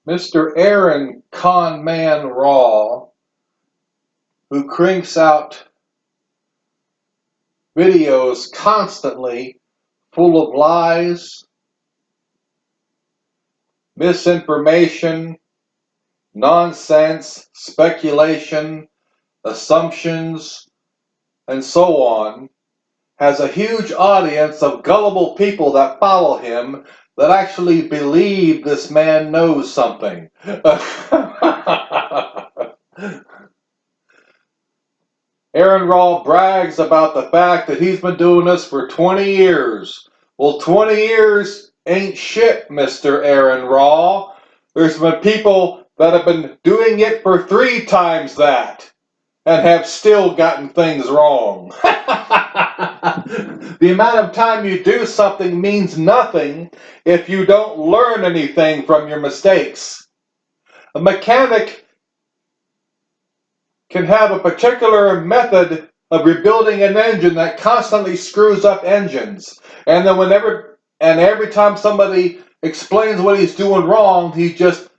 Mr. Aaron Con Man Raw, who cranks out videos constantly full of lies, misinformation, nonsense, speculation, assumptions, and so on, has a huge audience of gullible people that follow him that actually believe this man knows something. AronRa's brags about the fact that he's been doing this for 20 years. Well, 20 years ain't shit, Mr. AronRa's. There's been people that have been doing it for 3 times that and have still gotten things wrong. The amount of time you do something means nothing if you don't learn anything from your mistakes. A mechanic can have a particular method of rebuilding an engine that constantly screws up engines. And then every time somebody explains what he's doing wrong, he just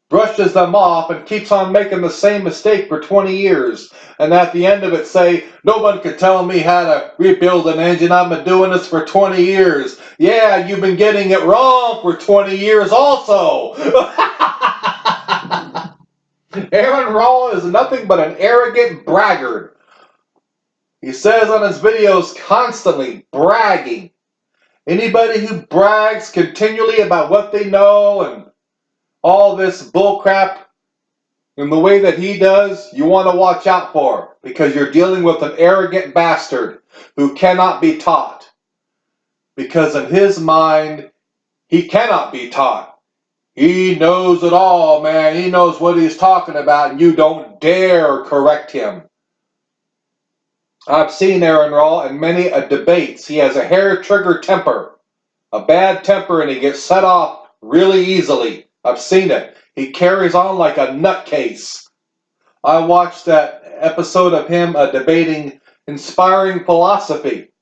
brushes them off and keeps on making the same mistake for 20 years. And at the end of it say, no one can tell me how to rebuild an engine. I've been doing this for 20 years. Yeah, you've been getting it wrong for 20 years also. AronRa's is nothing but an arrogant braggart. He says on his videos constantly, bragging. Anybody who brags continually about what they know and all this bullcrap in the way that he does, you want to watch out for, because you're dealing with an arrogant bastard who cannot be taught. Because in his mind, he cannot be taught. He knows it all, man. He knows what he's talking about, and you don't dare correct him. I've seen AronRa's in many debates. He has a hair-trigger temper, a bad temper, and he gets set off really easily. I've seen it. He carries on like a nutcase. I watched that episode of him debating inspiring philosophy.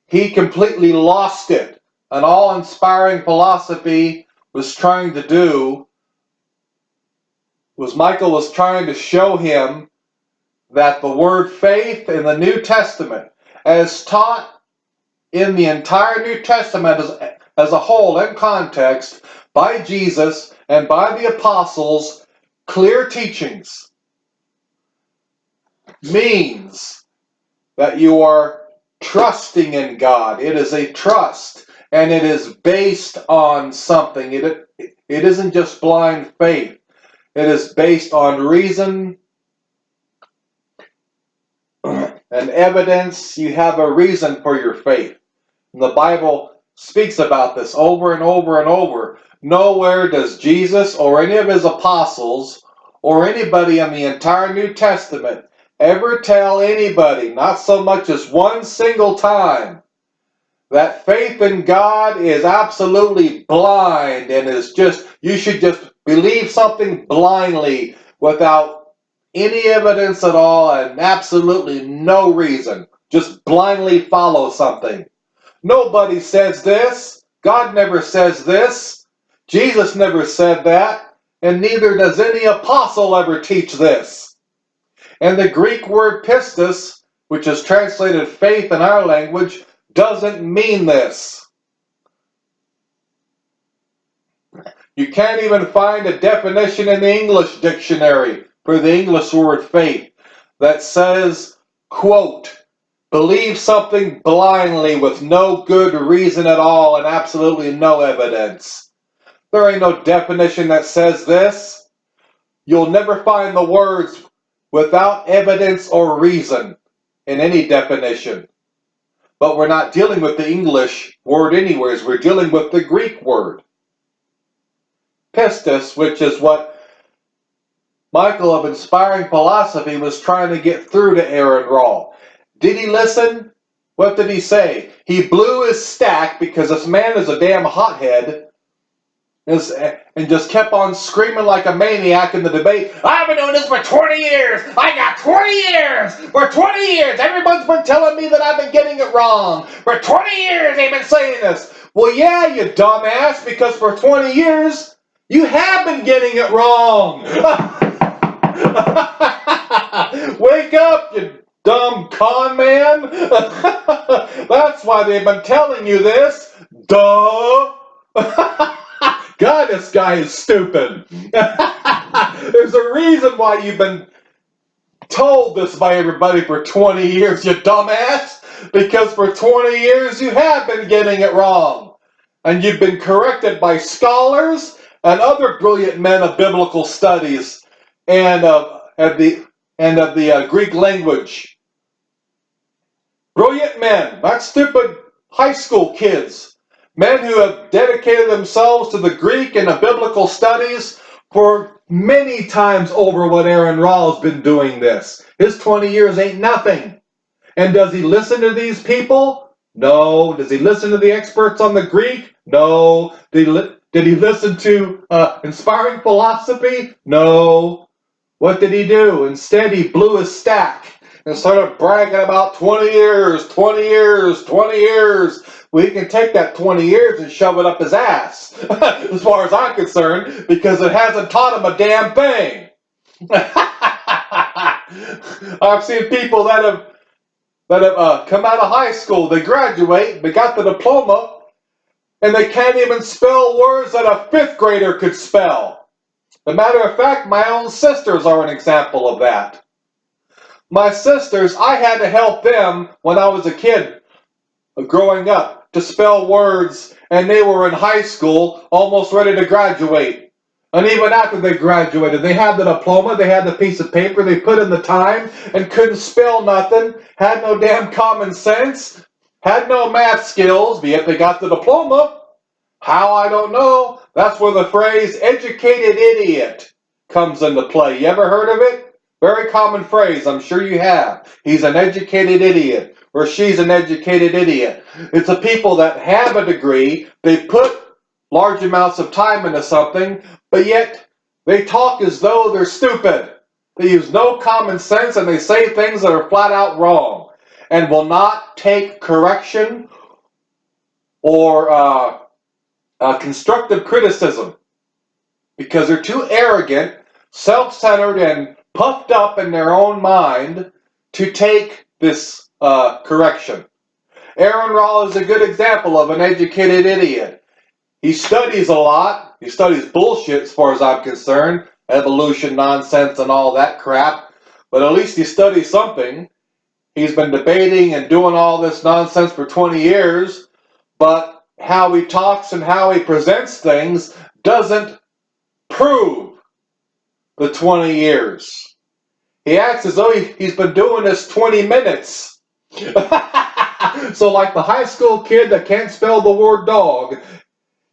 He completely lost it. And all inspiring philosophy was trying to do was Michael was trying to show him that the word faith in the New Testament, as taught in the entire New Testament as a whole in context by Jesus and by the apostles, clear teachings, means that you are trusting in God. It is a trust, and it is based on something. It isn't just blind faith. It is based on reason and evidence. You have a reason for your faith. And the Bible speaks about this over and over and over. Nowhere does Jesus or any of his apostles or anybody in the entire New Testament ever tell anybody, not so much as one single time, that faith in God is absolutely blind and is just, you should just believe something blindly without any evidence at all and absolutely no reason. Just blindly follow something. Nobody says this. God never says this. Jesus never said that. And neither does any apostle ever teach this. And the Greek word pistis, which is translated faith in our language, doesn't mean this. You can't even find a definition in the English dictionary for the English word faith that says, quote, believe something blindly with no good reason at all and absolutely no evidence. There ain't no definition that says this. You'll never find the words without evidence or reason in any definition. But we're not dealing with the English word anyways. We're dealing with the Greek word. Pistis, which is what Michael of Inspiring Philosophy was trying to get through to AronRa's. Did he listen? What did he say? He blew his stack because this man is a damn hothead and just kept on screaming like a maniac in the debate. I've been doing this for 20 years. I got 20 years. For 20 years. Everyone's been telling me that I've been getting it wrong. For 20 years they've been saying this. Well, yeah, you dumbass, because for 20 years You have been getting it wrong. Wake up, you dumb con man. That's why they've been telling you this. Duh. God, this guy is stupid. There's a reason why you've been told this by everybody for 20 years, you dumbass. Because for 20 years you have been getting it wrong. And you've been corrected by scholars and other brilliant men of biblical studies and of the Greek language. Brilliant men, not stupid high school kids. Men who have dedicated themselves to the Greek and the biblical studies for many times over what AronRa's been doing this. His 20 years ain't nothing. And does he listen to these people? No. Does he listen to the experts on the Greek? No. Did he listen to inspiring philosophy? No. What did he do? Instead, he blew his stack and started bragging about 20 years, 20 years, 20 years. Well, he can take that 20 years and shove it up his ass, as far as I'm concerned, because it hasn't taught him a damn thing. I've seen people that have come out of high school, they graduate, they got the diploma, and they can't even spell words that a 5th grader could spell. As a matter of fact, my own sisters are an example of that. My sisters, I had to help them when I was a kid growing up to spell words, and they were in high school, almost ready to graduate. And even after they graduated, they had the diploma, they had the piece of paper, they put in the time, and couldn't spell nothing, had no damn common sense, had no math skills, but yet they got the diploma. How, I don't know. That's where the phrase educated idiot comes into play. You ever heard of it? Very common phrase, I'm sure you have. He's an educated idiot, or she's an educated idiot. It's the people that have a degree, they put large amounts of time into something, but yet they talk as though they're stupid. They use no common sense and they say things that are flat out wrong and will not take correction or constructive criticism because they're too arrogant, self-centered, and puffed up in their own mind to take this correction. AronRa's is a good example of an educated idiot. He studies a lot. He studies bullshit as far as I'm concerned. Evolution nonsense and all that crap. But at least he studies something. He's been debating and doing all this nonsense for 20 years. But how he talks and how he presents things doesn't prove the 20 years. He acts as though he's been doing this 20 minutes. So like the high school kid that can't spell the word dog,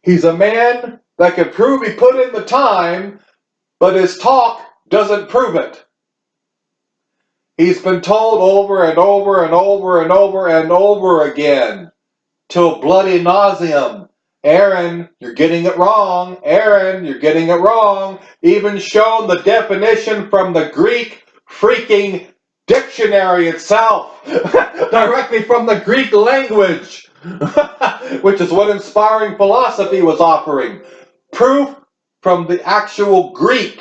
he's a man that can prove he put in the time, but his talk doesn't prove it. He's been told over and over and over and over and over again, till bloody nauseam, Aaron, you're getting it wrong. Aaron, you're getting it wrong. Even shown the definition from the Greek freaking dictionary itself, directly from the Greek language. Which is what inspiring philosophy was offering. Proof from the actual Greek.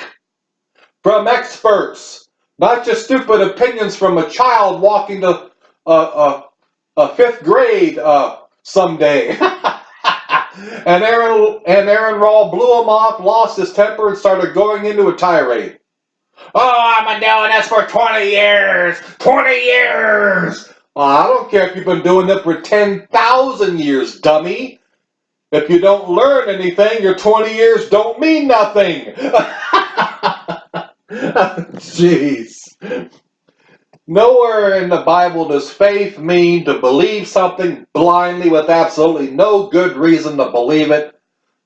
From experts. Not just stupid opinions from a child walking to a 5th grade someday. and AronRa blew him off, lost his temper, and started going into a tirade. Oh, I've been doing this for 20 years! 20 years! I don't care if you've been doing it for 10,000 years, dummy. If you don't learn anything, your 20 years don't mean nothing. Jeez. Nowhere in the Bible does faith mean to believe something blindly with absolutely no good reason to believe it.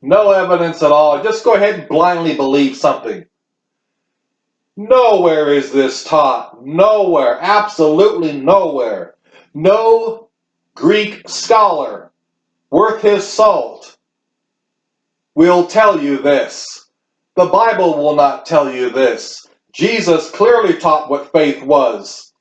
No evidence at all. Just go ahead and blindly believe something. Nowhere is this taught. Nowhere. Absolutely nowhere. No Greek scholar worth his salt will tell you this. The Bible will not tell you this. Jesus clearly taught what faith was.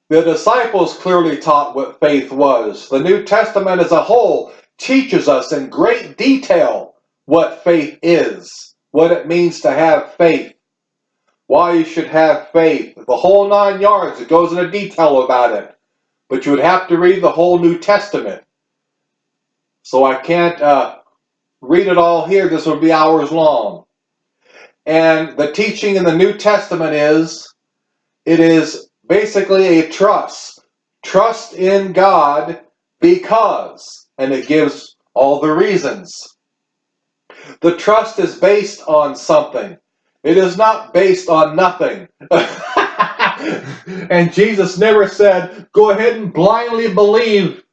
The disciples clearly taught what faith was. The New Testament as a whole teaches us in great detail what faith is, what it means to have faith, why you should have faith, the whole 9 yards. It goes into detail about it. But you would have to read the whole New Testament. So I can't read it all here. This would be hours long. And the teaching in the New Testament is, it is basically a trust. Trust in God because, and it gives all the reasons. The trust is based on something. It is not based on nothing. And Jesus never said, go ahead and blindly believe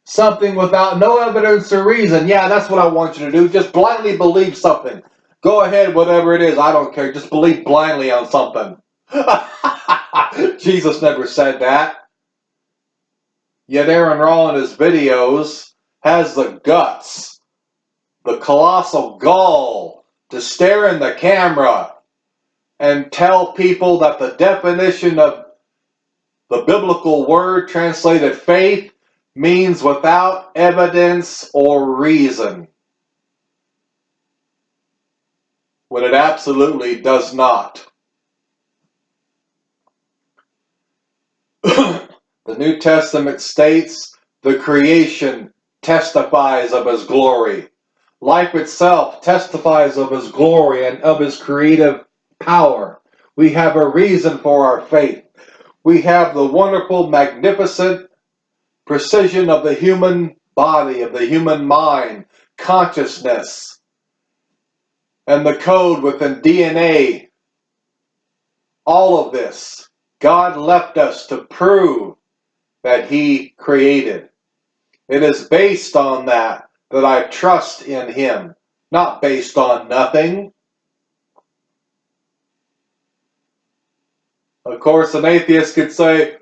something without no evidence or reason. Yeah, that's what I want you to do. Just blindly believe something. Go ahead, whatever it is. I don't care. Just believe blindly on something. Jesus never said that. Yet AronRa's in his videos has the guts, the colossal gall to stare in the camera and tell people that the definition of the biblical word translated faith means without evidence or reason, when it absolutely does not. The New Testament states the creation testifies of His glory. Life itself testifies of His glory and of His creative power. We have a reason for our faith. We have the wonderful, magnificent precision of the human body, of the human mind, consciousness, and the code within DNA. All of this, God left us to prove that He created. It is based on that I trust in Him, not based on nothing. Of course, an atheist could say,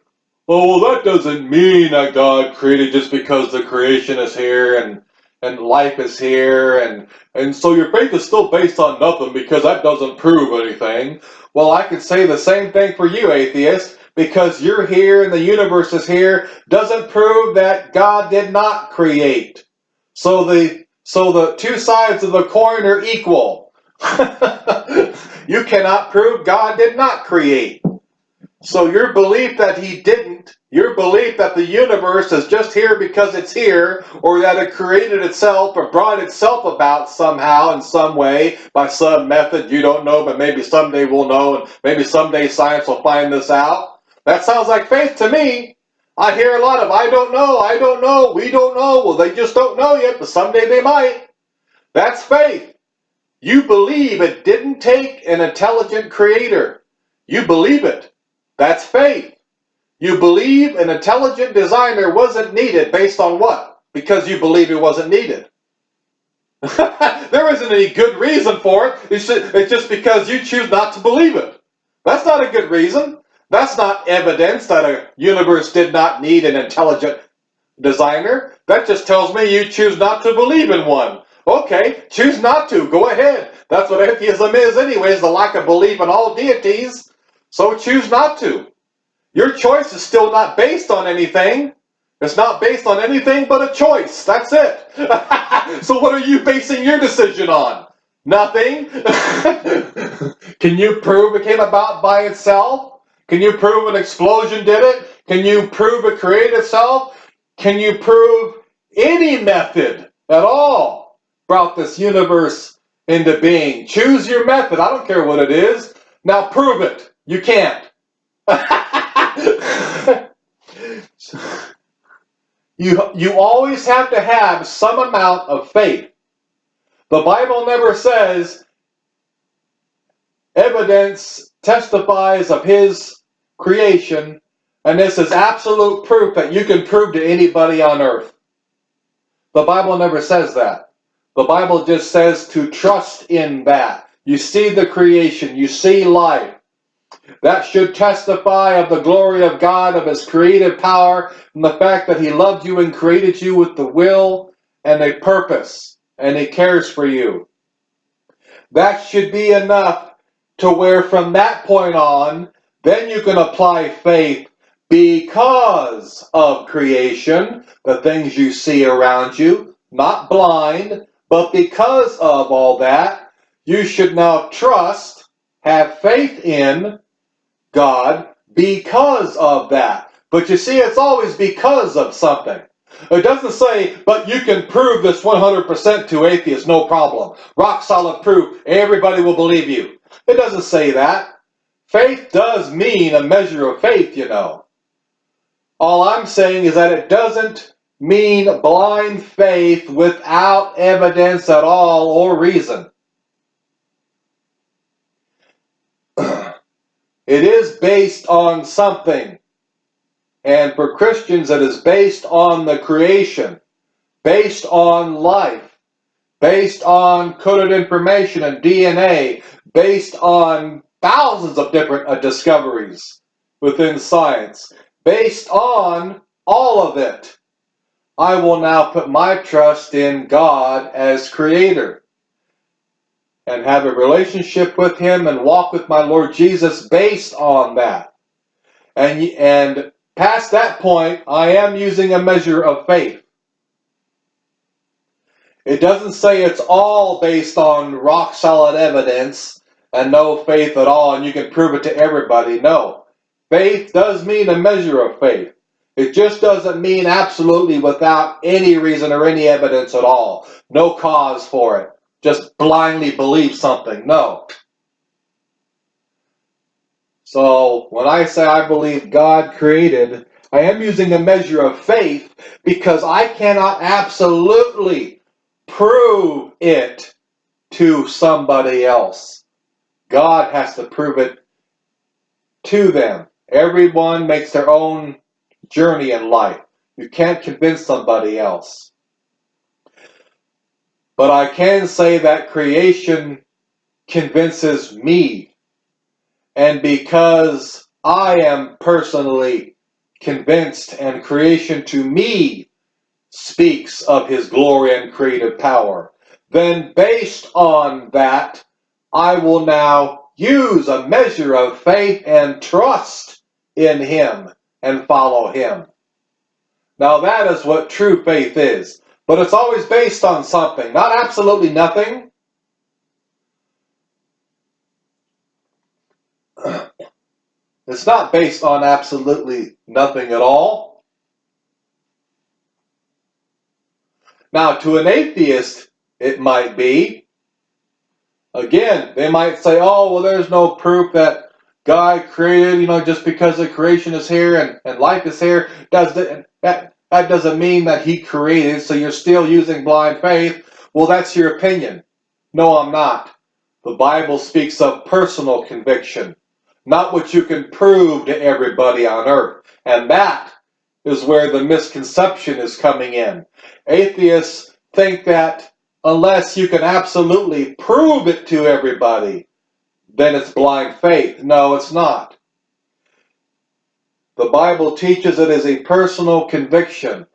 oh, well, that doesn't mean that God created just because the creation is here and life is here, and so your faith is still based on nothing because that doesn't prove anything. Well, I could say the same thing for you, atheist, because you're here and the universe is here doesn't prove that God did not create. So the two sides of the coin are equal. You cannot prove God did not create. So your belief that He didn't, your belief that the universe is just here because it's here, or that it created itself or brought itself about somehow in some way by some method you don't know, but maybe someday we'll know, and maybe someday science will find this out. That sounds like faith to me. I hear a lot of, I don't know, we don't know. Well, they just don't know yet, but someday they might. That's faith. You believe it didn't take an intelligent creator. You believe it. That's faith. You believe an intelligent designer wasn't needed based on what? Because you believe it wasn't needed. There isn't any good reason for it. It's just because you choose not to believe it. That's not a good reason. That's not evidence that a universe did not need an intelligent designer. That just tells me you choose not to believe in one. Okay, choose not to. Go ahead. That's what atheism is anyways, the lack of belief in all deities. So choose not to. Your choice is still not based on anything. It's not based on anything but a choice. That's it. So what are you basing your decision on? Nothing. Can you prove it came about by itself? Can you prove an explosion did it? Can you prove it created itself? Can you prove any method at all brought this universe into being? Choose your method. I don't care what it is. Now prove it. You can't. You always have to have some amount of faith. The Bible never says evidence testifies of His creation, and this is absolute proof that you can prove to anybody on earth. The Bible never says that. The Bible just says to trust in that. You see the creation, you see life. That should testify of the glory of God, of His creative power, and the fact that He loved you and created you with the will and a purpose, and He cares for you. That should be enough to where from that point on, then you can apply faith because of creation, the things you see around you, not blind, But because of all that, you should now trust, have faith in God because of that. But you see, it's always because of something. It doesn't say, but you can prove this 100% to atheists, no problem. Rock solid proof, everybody will believe you. It doesn't say that. Faith does mean a measure of faith, you know. All I'm saying is that it doesn't mean blind faith without evidence at all or reason. It is based on something. And for Christians, it is based on the creation, based on life, based on coded information and DNA, based on thousands of different discoveries within science, based on all of it. I will now put my trust in God as Creator and have a relationship with Him and walk with my Lord Jesus based on that. And past that point, I am using a measure of faith. It doesn't say it's all based on rock solid evidence and no faith at all and you can prove it to everybody. No. Faith does mean a measure of faith. It just doesn't mean absolutely without any reason or any evidence at all. No cause for it. Just blindly believe something. No. So when I say I believe God created, I am using a measure of faith because I cannot absolutely prove it to somebody else. God has to prove it to them. Everyone makes their own journey in life. You can't convince somebody else. But I can say that creation convinces me. And because I am personally convinced and creation to me speaks of His glory and creative power, then based on that, I will now use a measure of faith and trust in Him and follow Him. Now that is what true faith is. But it's always based on something, not absolutely nothing. It's not based on absolutely nothing at all. Now, to an atheist, it might be. Again, they might say, oh, well, there's no proof that God created, just because the creation is here and life is here, that doesn't mean that He created, so you're still using blind faith. Well, that's your opinion. No, I'm not. The Bible speaks of personal conviction, not what you can prove to everybody on earth. And that is where the misconception is coming in. Atheists think that unless you can absolutely prove it to everybody, then it's blind faith. No, it's not. The Bible teaches it as a personal conviction.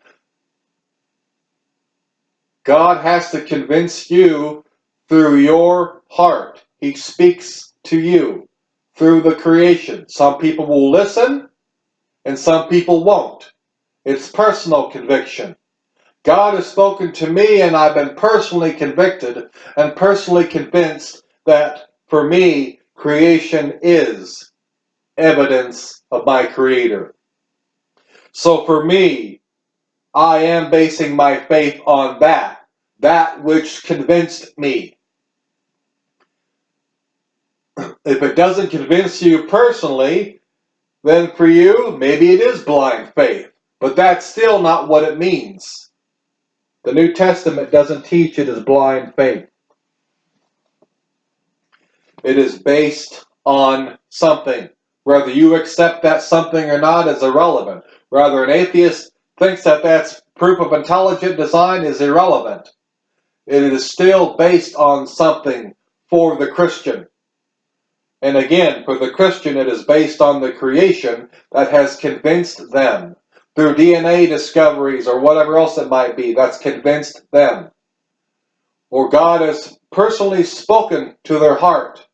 God has to convince you through your heart. He speaks to you through the creation. Some people will listen and some people won't. It's personal conviction. God has spoken to me and I've been personally convicted and personally convinced that for me, creation is evidence of my Creator. So for me, I am basing my faith on that which convinced me. If it doesn't convince you personally, then for you, maybe it is blind faith. But that's still not what it means. The New Testament doesn't teach it as blind faith. It is based on something. Whether you accept that something or not is irrelevant. Rather, an atheist thinks that that's proof of intelligent design is irrelevant. It is still based on something for the Christian. And again, for the Christian, it is based on the creation that has convinced them. Through DNA discoveries or whatever else it might be, that's convinced them. Or God has personally spoken to their heart,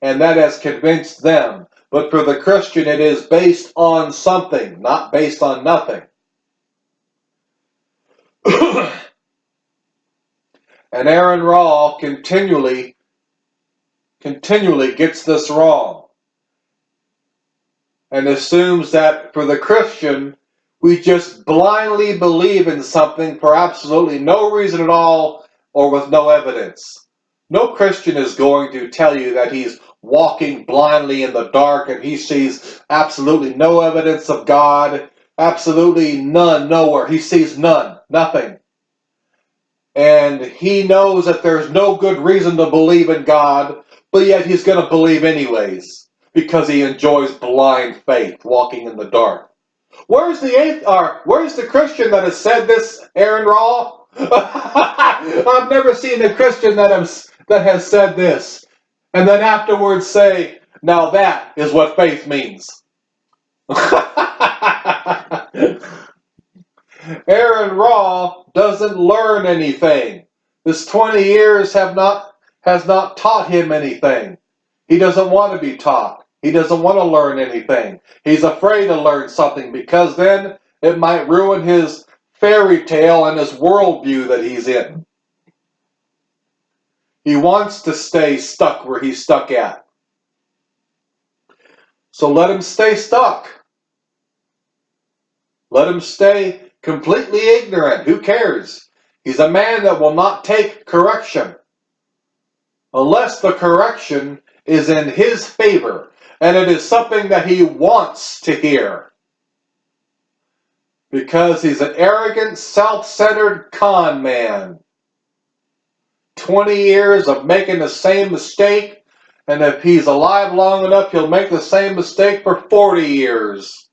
and that has convinced them. But for the Christian, it is based on something, not based on nothing. And AronRa's continually gets this wrong and assumes that for the Christian, we just blindly believe in something for absolutely no reason at all or with no evidence. No Christian is going to tell you that he's walking blindly in the dark and he sees absolutely no evidence of God, absolutely none, nowhere. He sees none, nothing. And he knows that there's no good reason to believe in God, but yet he's going to believe anyways because he enjoys blind faith, walking in the dark. Where's the Christian that has said this, AronRa's? I've never seen a Christian that has said this, and then afterwards say, "Now that is what faith means." AronRa's doesn't learn anything. This 20 years has not taught him anything. He doesn't want to be taught. He doesn't want to learn anything. He's afraid to learn something because then it might ruin his fairy tale and his worldview that he's in. He wants to stay stuck where he's stuck at. So let him stay stuck. Let him stay completely ignorant. Who cares? He's a man that will not take correction unless the correction is in his favor and it is something that he wants to hear. Because he's an arrogant, self-centered con man. 20 years of making the same mistake, and if he's alive long enough, he'll make the same mistake for 40 years.